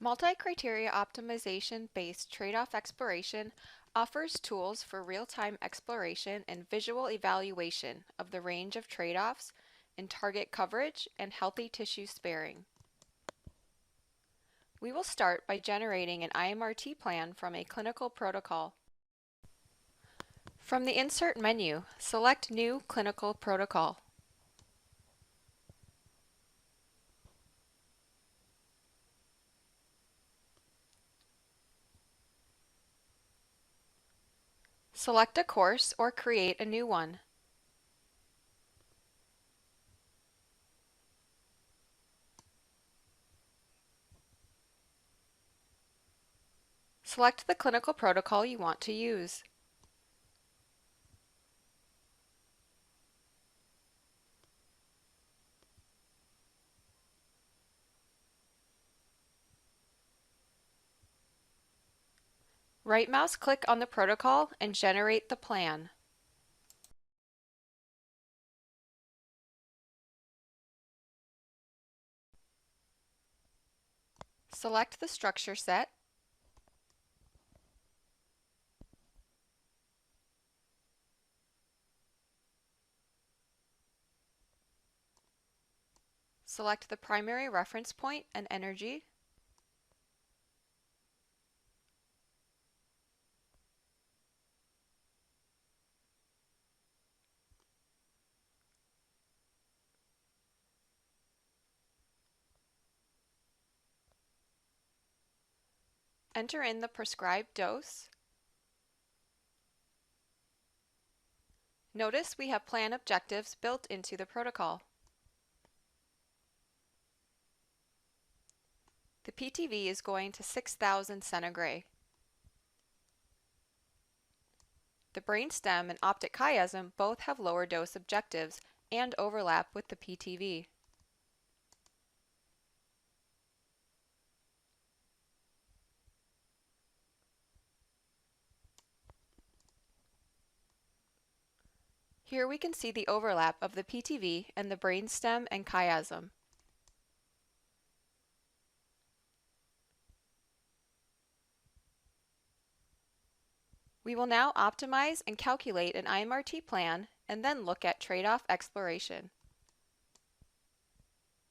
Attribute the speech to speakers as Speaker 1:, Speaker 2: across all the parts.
Speaker 1: Multi-criteria optimization-based trade-off exploration offers tools for real-time exploration and visual evaluation of the range of trade-offs in target coverage and healthy tissue sparing. We will start by generating an IMRT plan from a clinical protocol. From the Insert menu, select New Clinical Protocol. Select a course or create a new one. Select the clinical protocol you want to use. Right-mouse click on the protocol and generate the plan. Select the structure set, select the primary reference point and energy, enter in the prescribed dose. Notice we have plan objectives built into the protocol. The PTV is going to 6,000 centigrade. The brainstem and optic chiasm both have lower dose objectives and overlap with the PTV. Here we can see the overlap of the PTV and the brainstem and chiasm. We will now optimize and calculate an IMRT plan and then look at trade-off exploration.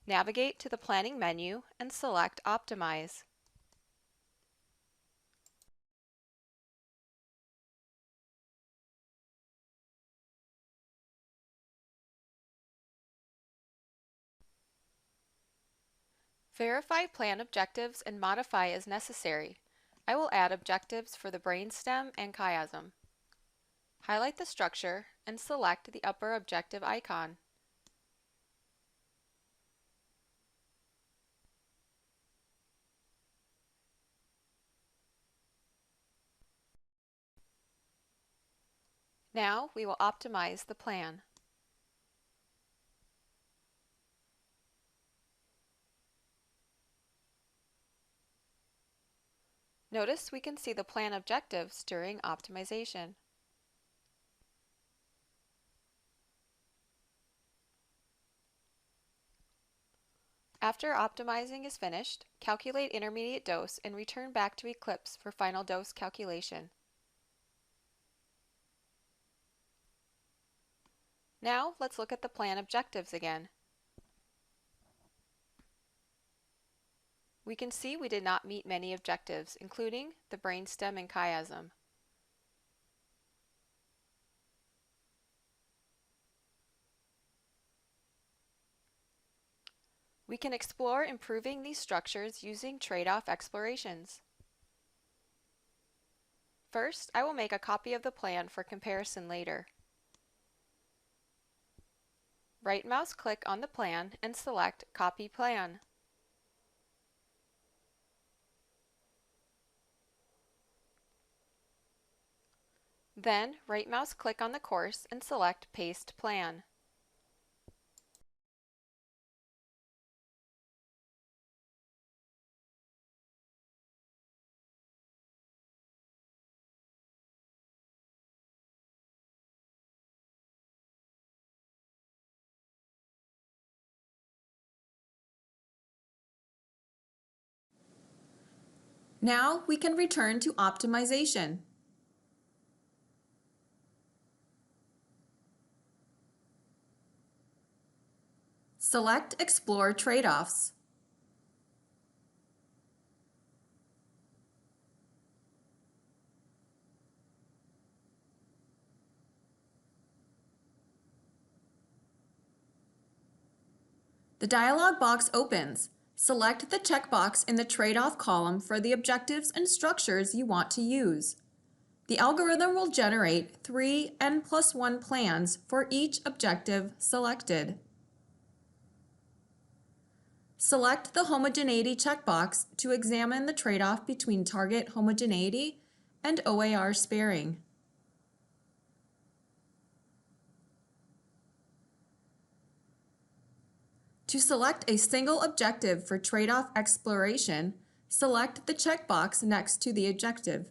Speaker 1: Navigate to the Planning menu and select Optimize. Verify plan objectives and modify as necessary. I will add objectives for the brainstem and chiasm. Highlight the structure and select the upper objective icon. Now we will optimize the plan. Notice we can see the plan objectives during optimization. After optimizing is finished, calculate intermediate dose and return back to Eclipse for final dose calculation. Now let's look at the plan objectives again. We can see we did not meet many objectives, including the brainstem and chiasm. We can explore improving these structures using trade-off explorations. First, I will make a copy of the plan for comparison later. Right-mouse click on the plan and select Copy Plan. Then, right-mouse click on the course and select Paste Plan.
Speaker 2: Now we can return to optimization. Select Explore Trade-offs. The dialog box opens. Select the checkbox in the trade-off column for the objectives and structures you want to use. The algorithm will generate 3 N+1 plans for each objective selected. Select the homogeneity checkbox to examine the trade-off between target homogeneity and OAR sparing. To select a single objective for trade-off exploration, select the checkbox next to the objective.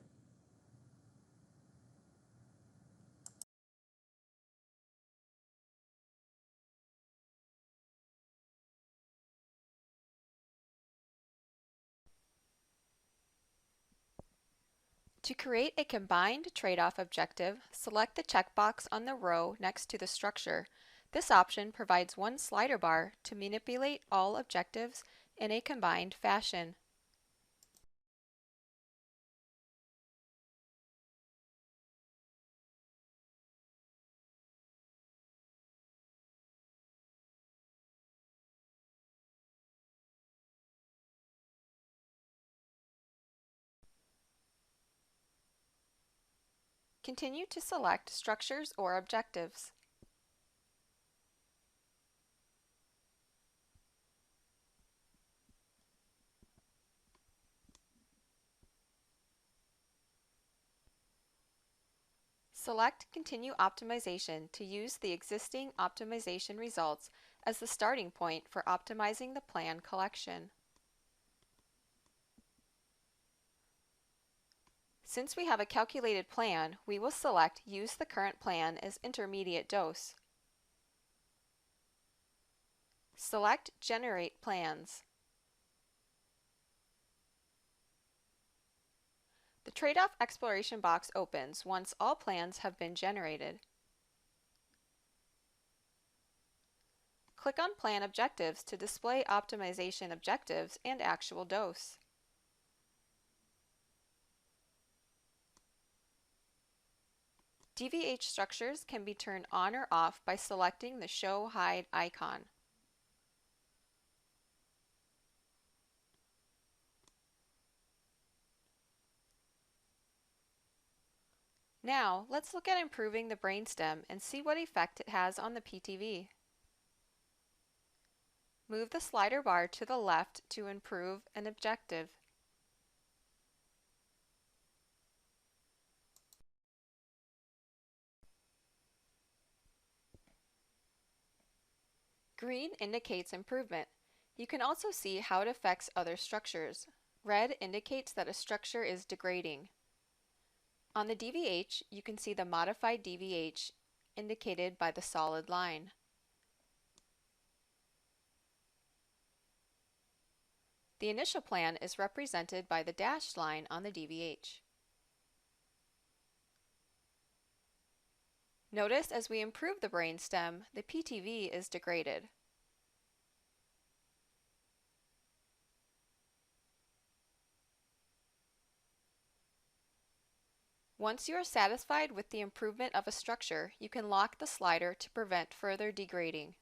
Speaker 1: To create a combined trade-off objective, select the checkbox on the row next to the structure. This option provides one slider bar to manipulate all objectives in a combined fashion. Continue to select structures or objectives. Select Continue Optimization to use the existing optimization results as the starting point for optimizing the plan collection. Since we have a calculated plan, we will select Use the current plan as intermediate dose. Select Generate Plans. The trade-off exploration box opens once all plans have been generated. Click on Plan Objectives to display optimization objectives and actual dose. DVH structures can be turned on or off by selecting the Show Hide icon. Now, let's look at improving the brainstem and see what effect it has on the PTV. Move the slider bar to the left to improve an objective. Green indicates improvement. You can also see how it affects other structures. Red indicates that a structure is degrading. On the DVH, you can see the modified DVH indicated by the solid line. The initial plan is represented by the dashed line on the DVH. Notice as we improve the brainstem, the PTV is degraded. Once you are satisfied with the improvement of a structure, you can lock the slider to prevent further degrading.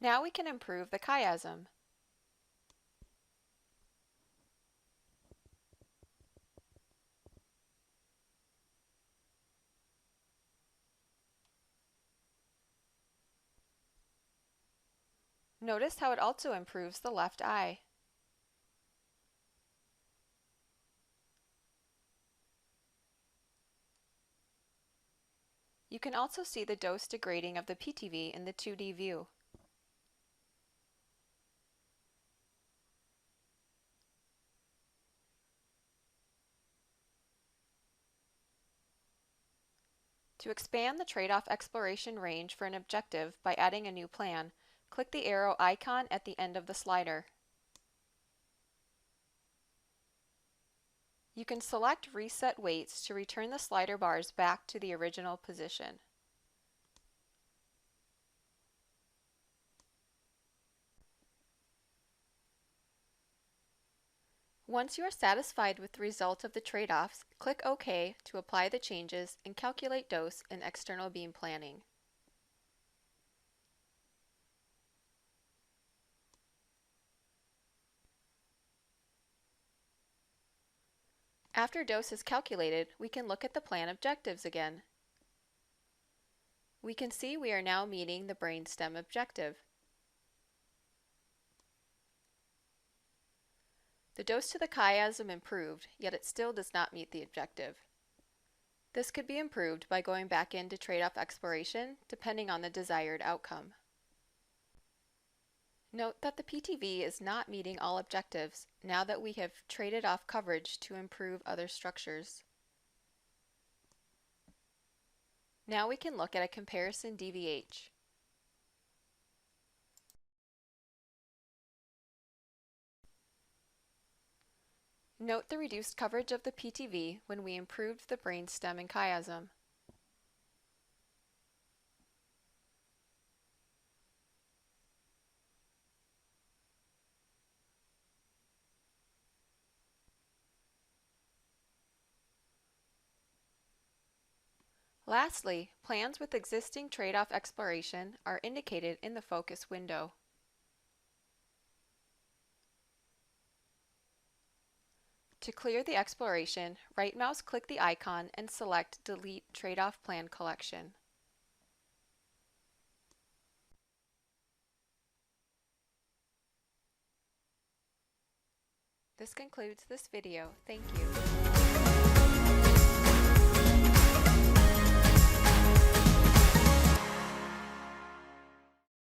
Speaker 1: Now we can improve the chiasm. Notice how it also improves the left eye. You can also see the dose degrading of the PTV in the 2D view. To To expand the trade-off exploration range for an objective by adding a new plan, click the arrow icon at the end of the slider. You can select Reset Weights to return the slider bars back to the original position. Once you are satisfied with the result of the trade-offs, click OK to apply the changes and calculate dose in external beam planning. After dose is calculated, we can look at the plan objectives again. We can see we are now meeting the brainstem objective. The dose to the chiasm improved, yet it still does not meet the objective. This could be improved by going back into trade-off exploration, depending on the desired outcome. Note that the PTV is not meeting all objectives now that we have traded off coverage to improve other structures. Now we can look at a comparison DVH. Note the reduced coverage of the PTV when we improved the brainstem and chiasm. Lastly, plans with existing trade-off exploration are indicated in the focus window. To clear the exploration, right-mouse click the icon and select Delete Trade-off Plan Collection. This concludes this video. Thank you.